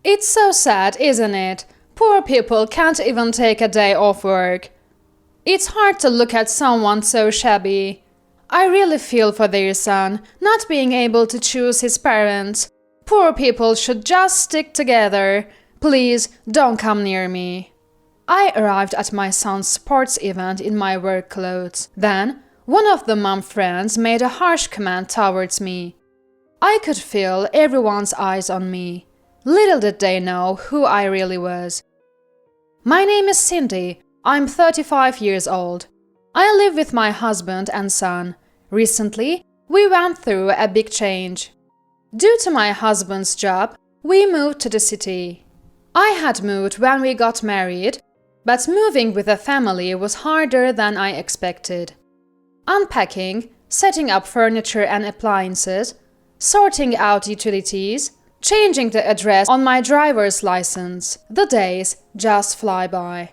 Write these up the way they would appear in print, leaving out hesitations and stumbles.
It's so sad, isn't it? Poor people can't even take a day off work. It's hard to look at someone so shabby. I really feel for their son, not being able to choose his parents. Poor people should just stick together. Please, don't come near me. I arrived at my son's sports event in my work clothes. Then, one of the mom friends made a harsh comment towards me. I could feel everyone's eyes on me. Little did they know who I really was. My name is Cindy. I'm 35 years old. I live with my husband and son. Recently, we went through a big change. Due to my husband's job, we moved to the city. I had moved when we got married, but moving with a family was harder than I expected. Unpacking, setting up furniture and appliances, sorting out utilities, changing the address on my driver's license, the days just fly by.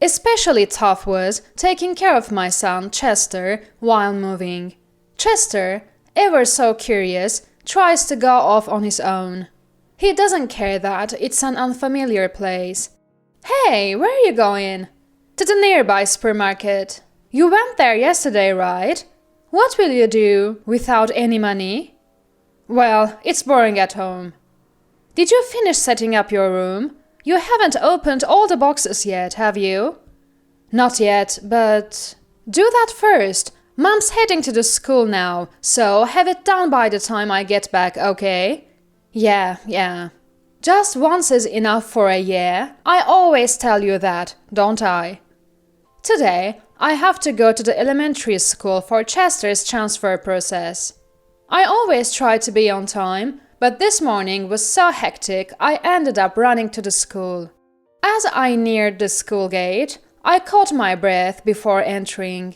Especially tough was taking care of my son, Chester, while moving. Chester, ever so curious, tries to go off on his own. He doesn't care that it's an unfamiliar place. Hey, where are you going? To the nearby supermarket. You went there yesterday, right? What will you do without any money? Well, it's boring at home. Did you finish setting up your room? You haven't opened all the boxes yet, have you? Not yet, but do that first. Mom's heading to the school now, so have it done by the time I get back, okay? Yeah. Just once is enough for a year. I always tell you that, don't I? Today, I have to go to the elementary school for Chester's transfer process. I always try to be on time, but this morning was so hectic I ended up running to the school. As I neared the school gate, I caught my breath before entering.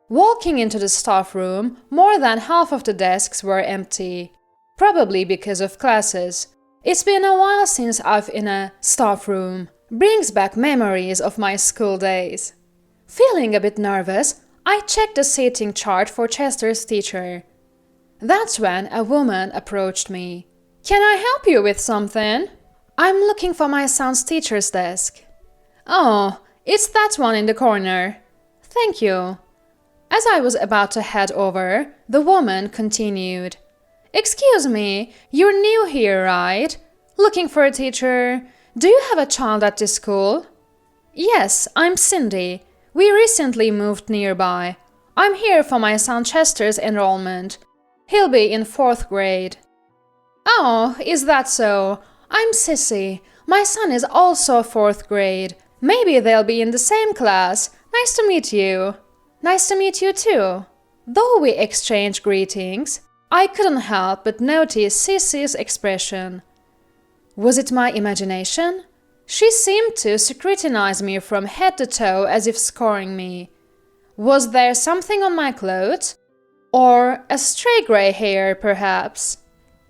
Walking into the staff room, more than half of the desks were empty, probably because of classes. It's been a while since I've in a staff room. Brings back memories of my school days. Feeling a bit nervous, I checked the seating chart for Chester's teacher. That's when a woman approached me. Can I help you with something? I'm looking for my son's teacher's desk. Oh, it's that one in the corner. Thank you. As I was about to head over, the woman continued. Excuse me, you're new here, right? Looking for a teacher. Do you have a child at this school? Yes, I'm Cindy. We recently moved nearby. I'm here for my son Chester's enrollment. He'll be in 4th grade. Oh, is that so? I'm Sissy. My son is also 4th grade. Maybe they'll be in the same class. Nice to meet you. Nice to meet you too. Though we exchanged greetings, I couldn't help but notice Sissy's expression. Was it my imagination? She seemed to scrutinize me from head to toe as if scoring me. Was there something on my clothes? Or a stray gray hair, perhaps?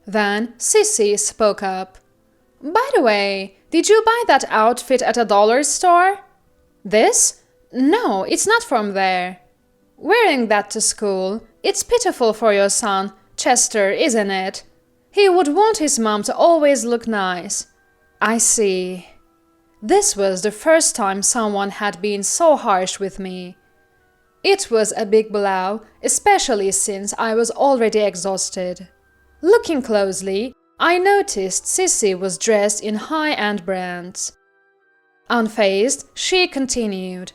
Then Sissy spoke up. By the way, did you buy that outfit at a dollar store? This? No, it's not from there. Wearing that to school, it's pitiful for your son, Chester, isn't it? He would want his mom to always look nice. I see. This was the first time someone had been so harsh with me. It was a big blow, especially since I was already exhausted. Looking closely, I noticed Sissy was dressed in high-end brands. Unfazed, she continued.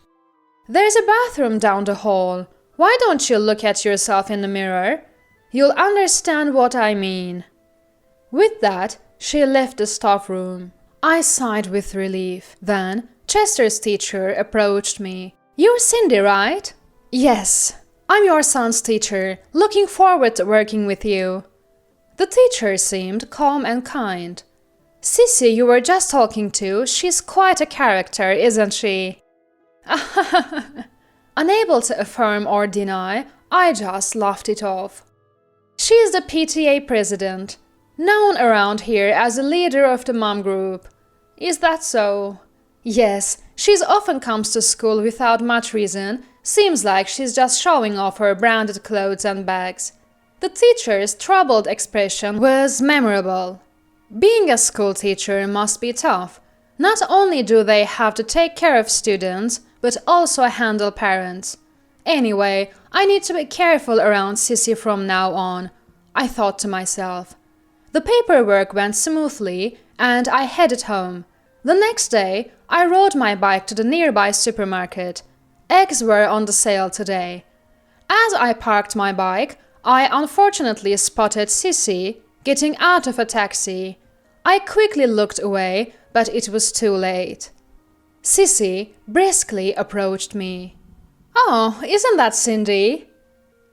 There's a bathroom down the hall. Why don't you look at yourself in the mirror? You'll understand what I mean. With that, she left the staff room. I sighed with relief. Then, Chester's teacher approached me. You're Cindy, right? Yes, I'm your son's teacher. Looking forward to working with you. The teacher seemed calm and kind. Sissy you were just talking to, she's quite a character, isn't she? Unable to affirm or deny, I just laughed it off. She's the PTA president, known around here as the leader of the mom group. Is that so? Yes, she often comes to school without much reason. Seems like she's just showing off her branded clothes and bags. The teacher's troubled expression was memorable. Being a school teacher must be tough. Not only do they have to take care of students, but also handle parents. Anyway, I need to be careful around Sissy from now on, I thought to myself. The paperwork went smoothly and I headed home. The next day, I rode my bike to the nearby supermarket. Eggs were on the sale today. As I parked my bike, I unfortunately spotted Sissy getting out of a taxi. I quickly looked away, but it was too late. Sissy briskly approached me. "Oh, isn't that Cindy?"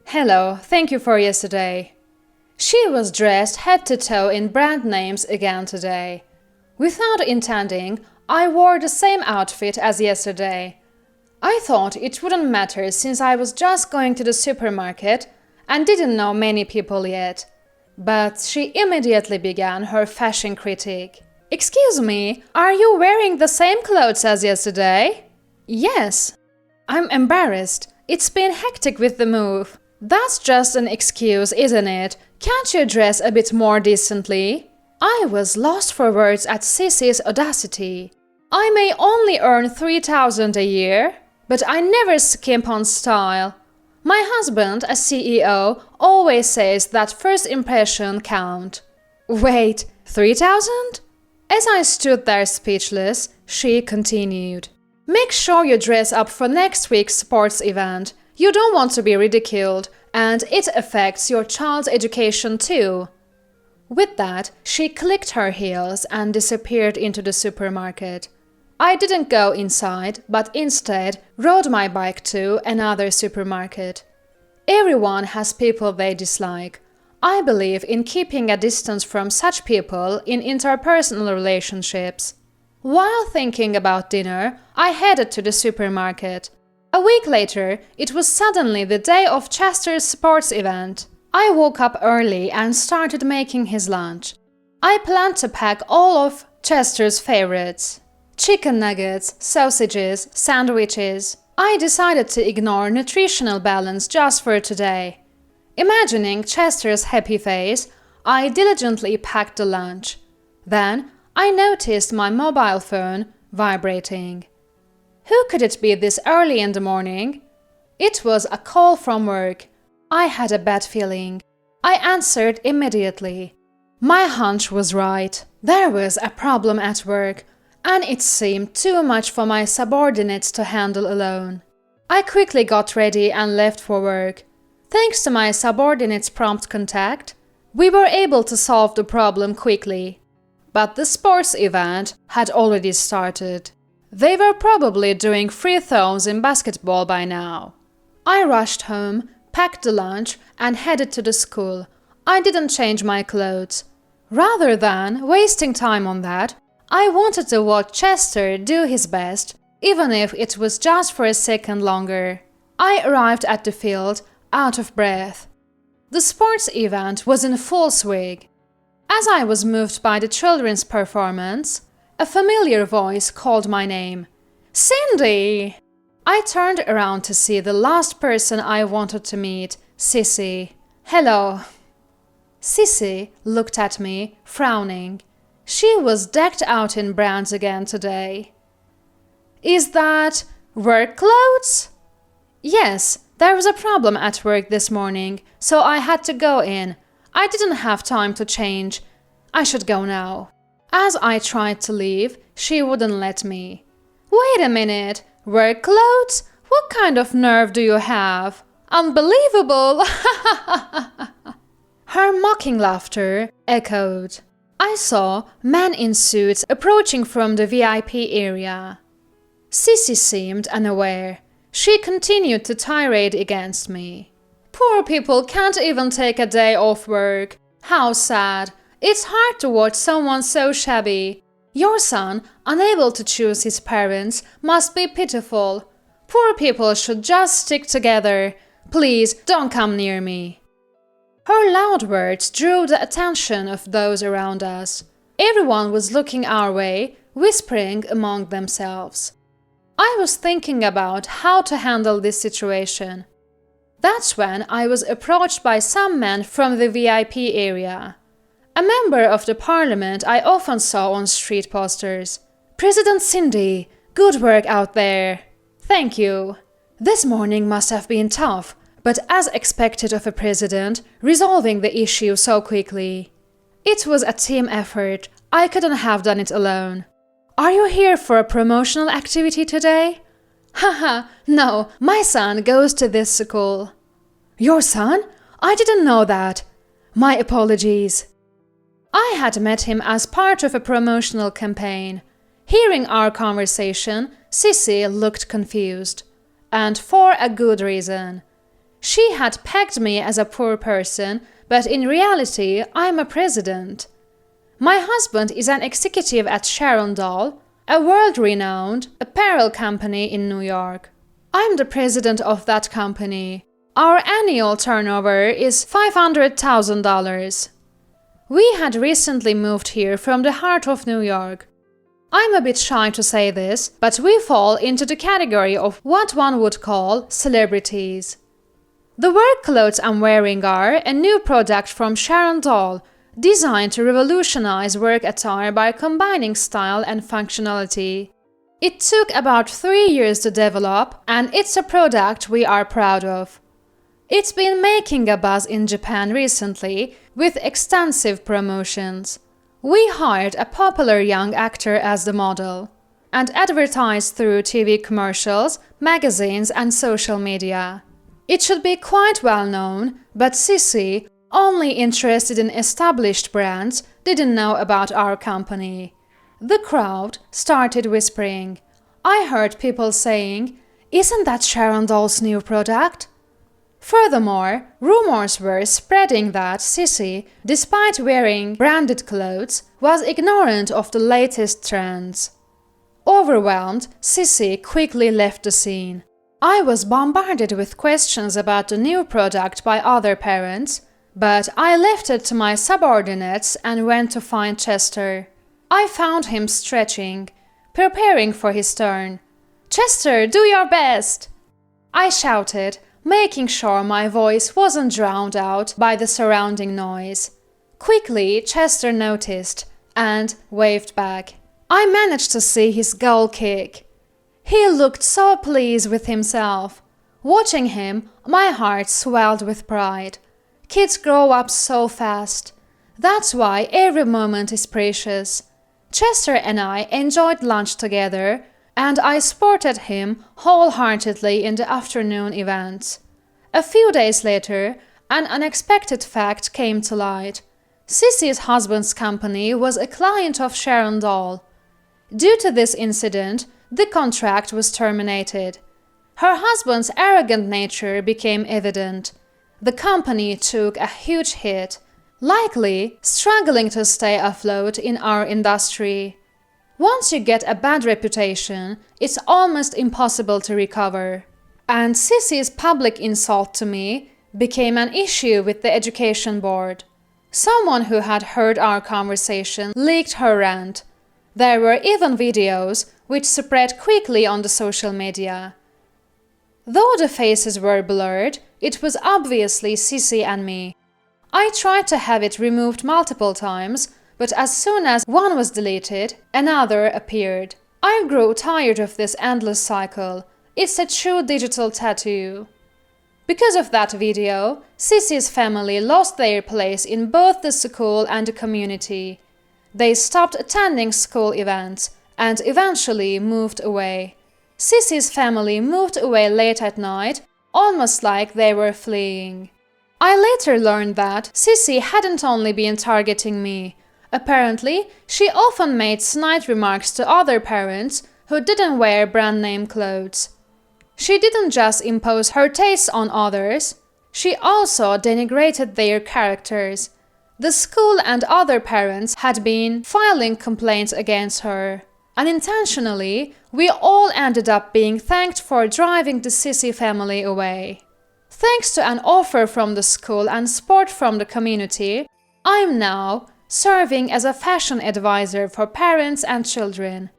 "Hello, thank you for yesterday." She was dressed head to toe in brand names again today. Without intending, I wore the same outfit as yesterday. I thought it wouldn't matter since I was just going to the supermarket and didn't know many people yet. But she immediately began her fashion critique. "Excuse me, are you wearing the same clothes as yesterday?" "Yes." "I'm embarrassed. It's been hectic with the move." "That's just an excuse, isn't it? Can't you dress a bit more decently?" I was lost for words at Sissy's audacity. I may only earn $3,000 a year, but I never skimp on style. My husband, a CEO, always says that first impression count. Wait, 3,000? As I stood there speechless, she continued. "Make sure you dress up for next week's sports event. You don't want to be ridiculed, and it affects your child's education too." With that, she clicked her heels and disappeared into the supermarket. I didn't go inside, but instead rode my bike to another supermarket. Everyone has people they dislike. I believe in keeping a distance from such people in interpersonal relationships. While thinking about dinner, I headed to the supermarket. A week later, it was suddenly the day of Chester's sports event. I woke up early and started making his lunch. I planned to pack all of Chester's favorites: chicken nuggets, sausages, sandwiches. I decided to ignore nutritional balance just for today. Imagining Chester's happy face, I diligently packed the lunch. Then I noticed my mobile phone vibrating. Who could it be this early in the morning? It was a call from work. I had a bad feeling. I answered immediately. My hunch was right. There was a problem at work, and it seemed too much for my subordinates to handle alone. I quickly got ready and left for work. Thanks to my subordinates' prompt contact, we were able to solve the problem quickly. But the sports event had already started. They were probably doing free throws in basketball by now. I rushed home, packed the lunch, and headed to the school. I didn't change my clothes. Rather than wasting time on that, I wanted to watch Chester do his best, even if it was just for a second longer. I arrived at the field, out of breath. The sports event was in full swing. As I was moved by the children's performance, a familiar voice called my name. "Cindy!" I turned around to see the last person I wanted to meet, Sissy. "Hello." Sissy looked at me, frowning. She was decked out in brands again today. "Is that work clothes?" "Yes, there was a problem at work this morning, so I had to go in. I didn't have time to change. I should go now." As I tried to leave, she wouldn't let me. "Wait a minute, work clothes? What kind of nerve do you have? Unbelievable!" Her mocking laughter echoed. I saw men in suits approaching from the VIP area. Sissy seemed unaware. She continued to tirade against me. "Poor people can't even take a day off work. How sad. It's hard to watch someone so shabby. Your son, unable to choose his parents, must be pitiful. Poor people should just stick together. Please don't come near me." Her loud words drew the attention of those around us. Everyone was looking our way, whispering among themselves. I was thinking about how to handle this situation. That's when I was approached by some men from the VIP area. A member of the parliament I often saw on street posters. "President Cindy, good work out there." "Thank you." This morning must have been tough, but as expected of a president, resolving the issue so quickly. It was a team effort. I couldn't have done it alone. "Are you here for a promotional activity today?" "Haha, no, my son goes to this school." "Your son? I didn't know that. My apologies." I had met him as part of a promotional campaign. Hearing our conversation, Sissy looked confused. And for a good reason. She had pegged me as a poor person, but in reality, I'm a president. My husband is an executive at Sharon Doll, a world-renowned apparel company in New York. I'm the president of that company. Our annual turnover is $500,000. We had recently moved here from the heart of New York. I'm a bit shy to say this, but we fall into the category of what one would call celebrities. The work clothes I'm wearing are a new product from Sharon Doll, designed to revolutionize work attire by combining style and functionality. It took about 3 years to develop, and it's a product we are proud of. It's been making a buzz in Japan recently, with extensive promotions. We hired a popular young actor as the model, and advertised through TV commercials, magazines, and social media. It should be quite well known, but Sissy, only interested in established brands, didn't know about our company. The crowd started whispering. I heard people saying, "Isn't that Sharon Doll's new product?" Furthermore, rumors were spreading that Sissy, despite wearing branded clothes, was ignorant of the latest trends. Overwhelmed, Sissy quickly left the scene. I was bombarded with questions about the new product by other parents, but I left it to my subordinates and went to find Chester. I found him stretching, preparing for his turn. "Chester, do your best!" I shouted, making sure my voice wasn't drowned out by the surrounding noise. Quickly, Chester noticed and waved back. I managed to see his goal kick. He looked so pleased with himself. Watching him, my heart swelled with pride. Kids grow up so fast. That's why every moment is precious. Chester and I enjoyed lunch together, and I supported him wholeheartedly in the afternoon events. A few days later, an unexpected fact came to light. Sissy's husband's company was a client of Sharon Doll. Due to this incident, the contract was terminated. Her husband's arrogant nature became evident. The company took a huge hit, likely struggling to stay afloat in our industry. Once you get a bad reputation, it's almost impossible to recover. And Sissy's public insult to me became an issue with the education board. Someone who had heard our conversation leaked her rant. There were even videos which spread quickly on the social media. Though the faces were blurred, it was obviously Sissy and me. I tried to have it removed multiple times, but as soon as one was deleted, another appeared. I grew tired of this endless cycle. It's a true digital tattoo. Because of that video, Sissy's family lost their place in both the school and the community. They stopped attending school events and eventually moved away. Sissy's family moved away late at night, almost like they were fleeing. I later learned that Sissy hadn't only been targeting me. Apparently, she often made snide remarks to other parents who didn't wear brand name clothes. She didn't just impose her tastes on others, she also denigrated their characters. The school and other parents had been filing complaints against her. Unintentionally, we all ended up being thanked for driving the Sissy family away. Thanks to an offer from the school and support from the community, I'm now serving as a fashion advisor for parents and children.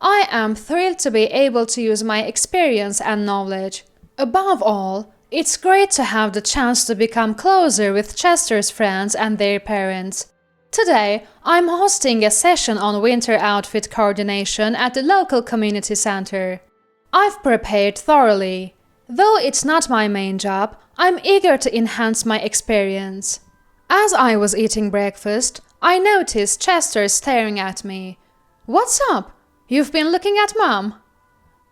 I am thrilled to be able to use my experience and knowledge. Above all, it's great to have the chance to become closer with Chester's friends and their parents. Today, I'm hosting a session on winter outfit coordination at the local community center. I've prepared thoroughly. Though it's not my main job, I'm eager to enhance my experience. As I was eating breakfast, I noticed Chester staring at me. "What's up? You've been looking at Mom."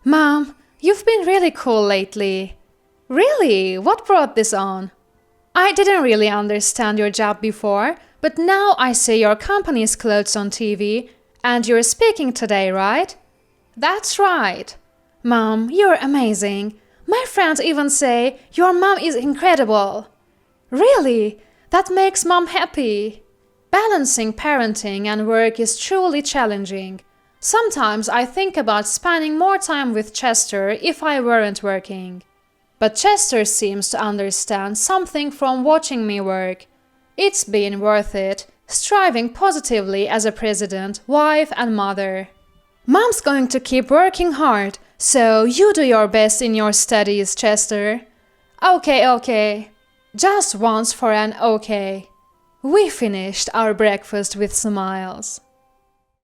"Mom, you've been really cool lately." "Really? What brought this on?" "I didn't really understand your job before, but now I see your company's clothes on TV, and you're speaking today, right?" "That's right." "Mom, you're amazing. My friends even say your mom is incredible." "Really? That makes Mom happy." Balancing parenting and work is truly challenging. Sometimes I think about spending more time with Chester if I weren't working. But Chester seems to understand something from watching me work. It's been worth it, striving positively as a president, wife, and mother. "Mom's going to keep working hard, so you do your best in your studies, Chester." Okay. Just once for an okay. We finished our breakfast with smiles.